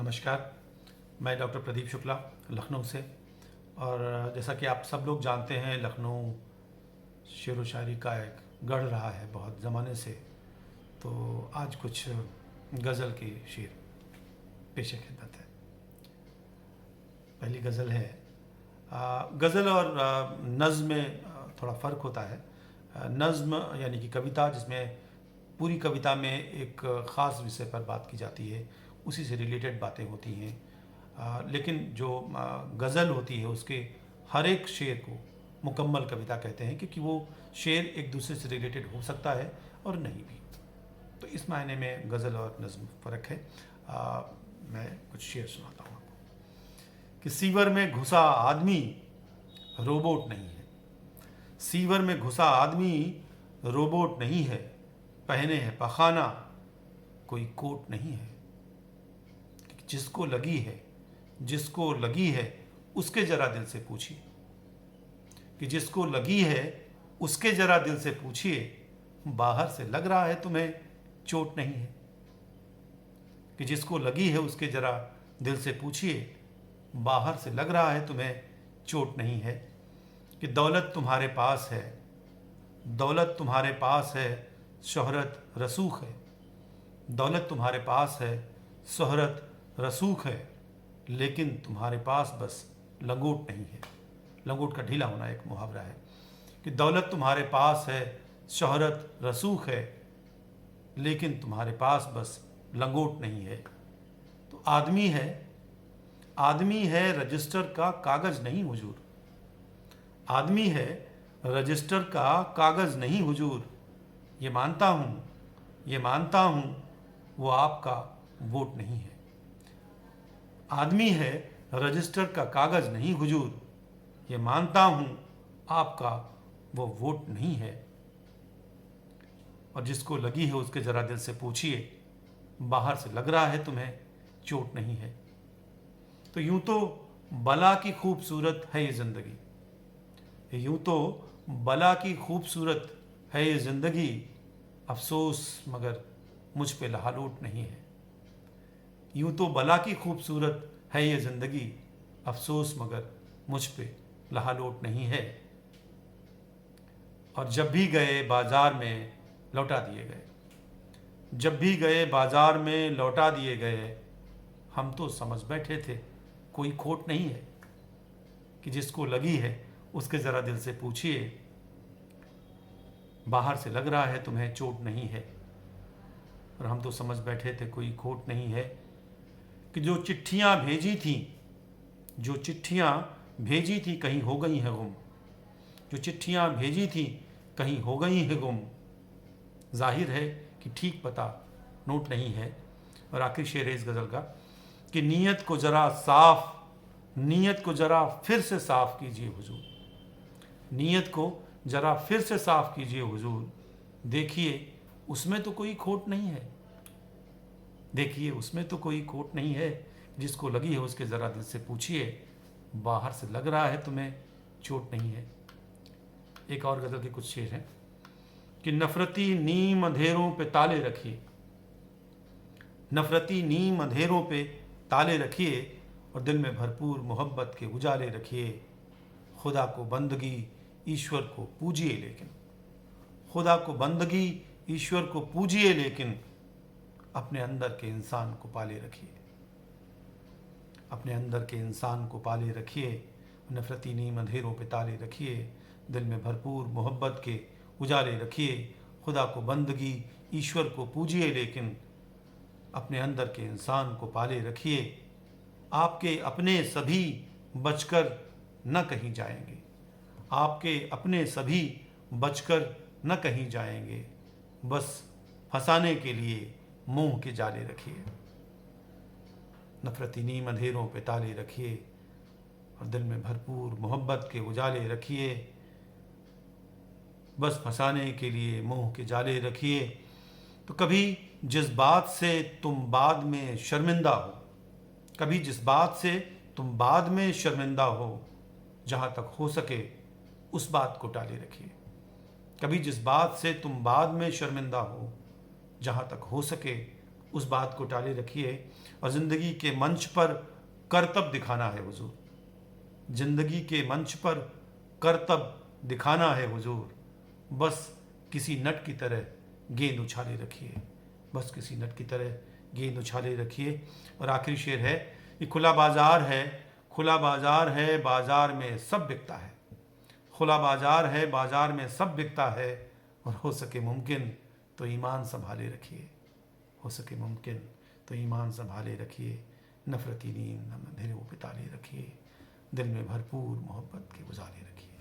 नमस्कार। मैं डॉक्टर प्रदीप शुक्ला लखनऊ से। और जैसा कि आप सब लोग जानते हैं, लखनऊ शेर व शायरी का एक गढ़ रहा है बहुत ज़माने से। तो आज कुछ गज़ल के शेर पेश खिदमत है। पहली गज़ल है। गज़ल और नज़्म में थोड़ा फ़र्क होता है। नज़्म यानी कि कविता, जिसमें पूरी कविता में एक ख़ास विषय पर बात की जाती है, उसी से रिलेटेड बातें होती हैं। लेकिन जो गज़ल होती है, उसके हर एक शेर को मुकम्मल कविता कहते हैं, क्योंकि वो शेर एक दूसरे से रिलेटेड हो सकता है और नहीं भी। तो इस मायने में गज़ल और नज़्म फ़र्क है। मैं कुछ शेर सुनाता हूँ आपको कि सीवर में घुसा आदमी रोबोट नहीं है। सीवर में घुसा आदमी रोबोट नहीं है। पहने है पखाना कोई कोट नहीं है। जिसको लगी है उसके ज़रा दिल से पूछिए, कि जिसको लगी है उसके ज़रा दिल से पूछिए, बाहर से लग रहा है तुम्हें चोट नहीं है। कि जिसको लगी है उसके ज़रा दिल से पूछिए, बाहर से लग रहा है तुम्हें चोट नहीं है। कि दौलत तुम्हारे पास है, दौलत तुम्हारे पास है, शोहरत रसूख है। दौलत तुम्हारे पास है, शोहरत रसूख है, लेकिन तुम्हारे पास बस लंगोट नहीं है। लंगोट का ढीला होना एक मुहावरा है। कि दौलत तुम्हारे पास है, शोहरत रसूख है, लेकिन तुम्हारे पास बस लंगोट नहीं है। तो आदमी है रजिस्टर का कागज़ नहीं हुजूर। आदमी है रजिस्टर का कागज़ नहीं हुजूर। ये मानता हूँ वो आपका वोट नहीं है। आदमी है रजिस्टर का कागज़ नहीं हुजूर। ये मानता हूँ आपका वो वोट नहीं है। और जिसको लगी है उसके ज़रा दिल से पूछिए, बाहर से लग रहा है तुम्हें चोट नहीं है। तो यूं तो बला की खूबसूरत है ये ज़िंदगी। यूं तो बला की खूबसूरत है ये ज़िंदगी। अफसोस मगर मुझ पे लहालोट नहीं है। यूं तो बला की खूबसूरत है ये ज़िंदगी। अफसोस मगर मुझ पे लहालोट नहीं है। और जब भी गए बाजार में लौटा दिए गए। जब भी गए बाजार में लौटा दिए गए। हम तो समझ बैठे थे कोई खोट नहीं है। कि जिसको लगी है उसके ज़रा दिल से पूछिए, बाहर से लग रहा है तुम्हें चोट नहीं है। और हम तो समझ बैठे थे कोई खोट नहीं है। कि जो चिट्ठियाँ भेजी थी कहीं हो गई हैं गुम। जो चिट्ठियाँ भेजी थी कहीं हो गई हैं गुम। जाहिर है कि ठीक पता नोट नहीं है। और आखिरी शेर है इस गज़ल का कि नीयत को ज़रा फिर से साफ़ कीजिए हुजूर। नीयत को ज़रा फिर से साफ़ कीजिए हुजूर। देखिए उसमें तो कोई खोट नहीं है। देखिए उसमें तो कोई खोट नहीं है। जिसको लगी है उसके ज़रा दिल से पूछिए, बाहर से लग रहा है तुम्हें चोट नहीं है। एक और गज़ल के कुछ शेर हैं कि नफ़रती नीम अंधेरों पे ताले रखिए। नफ़रती नीम अंधेरों पे ताले रखिए और दिल में भरपूर मोहब्बत के उजाले रखिए। खुदा को बंदगी ईश्वर को पूजिए लेकिन, खुदा को बंदगी ईश्वर को पूजिए लेकिन अपने अंदर के इंसान को पाले रखिए। अपने अंदर के इंसान को पाले रखिए। नफ़रती नीम अंधेरों पे ताले रखिए, दिल में भरपूर मोहब्बत के उजाले रखिए। खुदा को बंदगी ईश्वर को पूजिए लेकिन अपने अंदर के इंसान को पाले रखिए। आपके अपने सभी बचकर न कहीं जाएंगे। आपके अपने सभी बचकर न कहीं जाएंगे। बस फंसाने के लिए मोह के जाले रखिए। नफ़रती नीम अंधेरों पे ताले रखिए और दिल में भरपूर मोहब्बत के उजाले रखिए। बस फंसाने के लिए मोह के जाले रखिए। तो कभी जिस बात से तुम बाद में शर्मिंदा हो, कभी जिस बात से तुम बाद में शर्मिंदा हो, जहाँ तक हो सके उस बात को टाले रखिए। कभी जिस बात से तुम बाद में शर्मिंदा हो, जहाँ तक हो सके उस बात को टाले रखिए और ज़िंदगी के मंच पर करतब दिखाना है हुजूर, ज़िंदगी के मंच पर करतब दिखाना है हुजूर। बस किसी नट की तरह गेंद उछाले रखिए, बस किसी नट की तरह गेंद उछाले रखिए। और आखिरी शेर है कि खुला बाज़ार है, खुला बाज़ार है, बाज़ार में सब बिकता है, खुला बाज़ार है, बाज़ार में सब बिकता है। और हो सके मुमकिन तो ईमान संभाले रखिए, हो सके मुमकिन तो ईमान संभाले रखिए। नफ़रती नींद अंधेरे वो बिताले रखिए, दिल में भरपूर मोहब्बत के उजाले रखिए।